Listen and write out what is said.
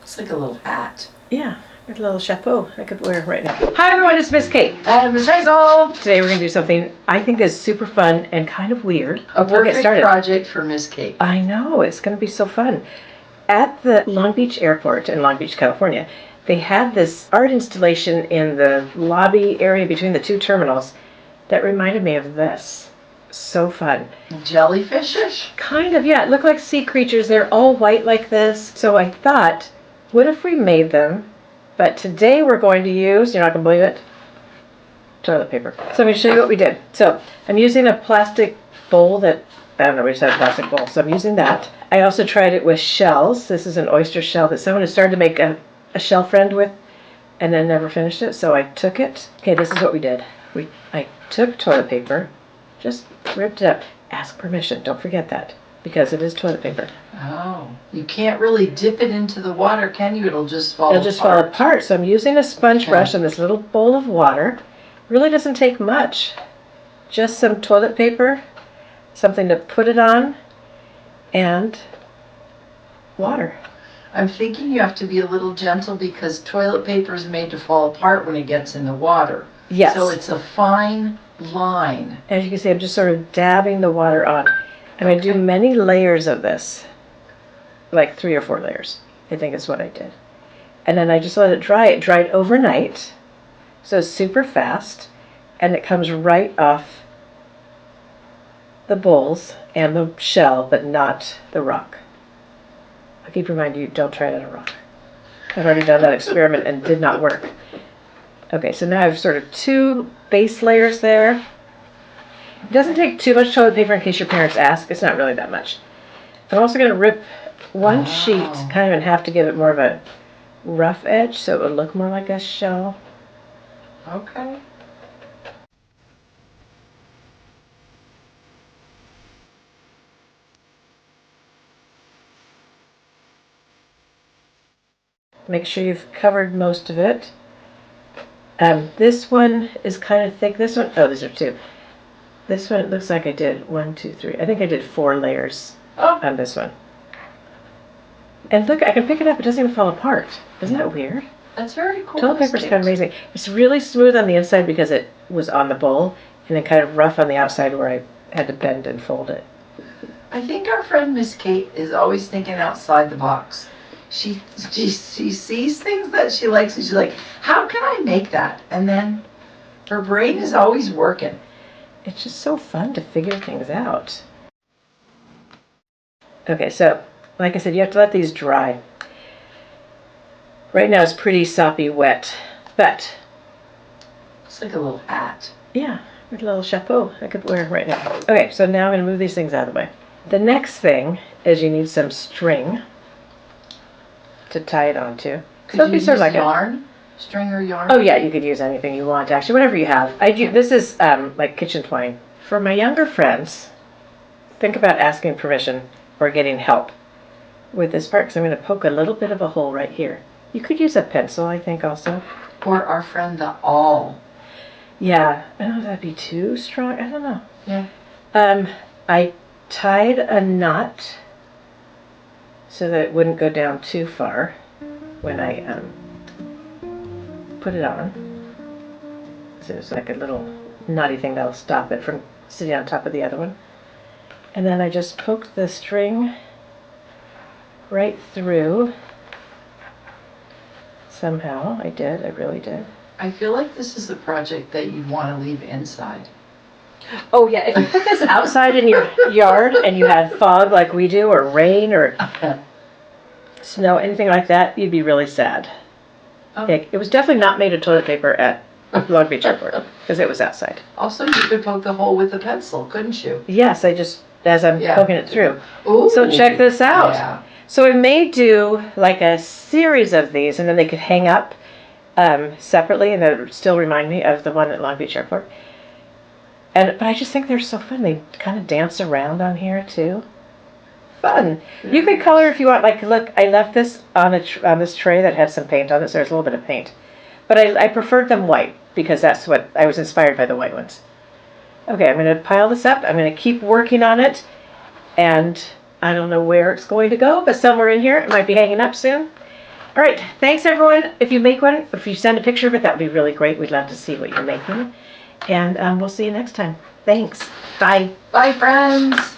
It's like a little hat. Yeah, a little chapeau I could wear right now. Hi everyone, it's Miss Kate. And Miss Hazel. Today we're going to do something I think is super fun and kind of weird. We'll get started. Project for Miss Kate. I know, it's going to be so fun. At the Long Beach Airport in Long Beach, California, they had this art installation in the lobby area between the two terminals that reminded me of this. So fun. Jellyfishish? Kind of, yeah. It looked like sea creatures. They're all white like this. So I thought, what if we made them? But today we're going to use, you're not going to believe it, toilet paper. So I'm going to show you what we did. So I'm using a plastic bowl that, I don't know, we just had a plastic bowl. So I'm using that. I also tried it with shells. This is an oyster shell that someone had started to make a shell friend with and then never finished it. So I took it. Okay, this is what we did. I took toilet paper, just ripped it up. Ask permission. Don't forget that, because it is toilet paper. Oh, you can't really dip it into the water, can you? It'll just fall apart. It'll just fall apart. So I'm using a sponge brush and this little bowl of water. Really doesn't take much. Just some toilet paper, something to put it on, and water. I'm thinking you have to be a little gentle because toilet paper is made to fall apart when it gets in the water. Yes. So it's a fine line. As you can see, I'm just sort of dabbing the water on. I'm going to do many layers of this, like 3 or 4 layers, I think is what I did. And then I just let it dry. It dried overnight, so it's super fast, and it comes right off the bowls and the shell, but not the rock. I keep reminding you, don't try it on a rock. I've already done that experiment and did not work. Okay, so now I have sort of 2 base layers there. It doesn't take too much toilet paper in case your parents ask. It's not really that much. I'm also going to rip one sheet kind of in half to give it more of a rough edge so it would look more like a shell. Okay. Make sure you've covered most of it. This one is kind of thick. This one, oh, these are 2. This one, it looks like I did 1, 2, 3. I think I did 4 layers on this one. And look, I can pick it up. It doesn't even fall apart. Isn't that weird? That's very cool. Toilet paper is kind of amazing. It's really smooth on the inside because it was on the bowl, and then kind of rough on the outside where I had to bend and fold it. I think our friend Miss Kate is always thinking outside the box. She sees things that she likes and she's like, how can I make that? And then her brain is always working. It's just so fun to figure things out. Okay, so like I said, you have to let these dry. Right now it's pretty soppy wet, but it's like a little hat. Yeah, a little chapeau I could wear right now. Okay, so now I'm going to move these things out of the way. The next thing is you need some string to tie it onto. Could you use sort of like yarn? String or yarn? Oh yeah, you could use anything you want, actually, whatever you have. This is like kitchen twine. For my younger friends, think about asking permission or getting help with this part, because I'm going to poke a little bit of a hole right here. You could use a pencil, I think, also. Or our friend the awl. Yeah, I don't know if that'd be too strong. I don't know. Yeah. I tied a knot so that it wouldn't go down too far when I put it on. So it's like a little knotty thing that'll stop it from sitting on top of the other one. And then I just poked the string right through. Somehow I did. I really did. I feel like this is a project that you'd want to leave inside. Oh yeah, if you put this outside in your yard and you had fog like we do, or rain, or snow, anything like that, you'd be really sad. Oh. It was definitely not made of toilet paper at Long Beach Airport because it was outside. Also, you could poke the hole with a pencil, couldn't you? Yes, I just, as I'm poking it through. Ooh. So check this out. Yeah. So I may do like a series of these, and then they could hang up separately, and it would still remind me of the one at Long Beach Airport. But I just think they're so fun. They kind of dance around on here too. Fun. You could color if you want. Like, look, I left this on this tray that had some paint on it, so there's a little bit of paint. But I preferred them white because that's what I was inspired by, the white ones. Okay, I'm going to pile this up. I'm going to keep working on it, and I don't know where it's going to go, but somewhere in here it might be hanging up soon. All right, thanks everyone. If you make one, if you send a picture of it, that would be really great. We'd love to see what you're making. And we'll see you next time. Thanks. Bye. Bye, friends.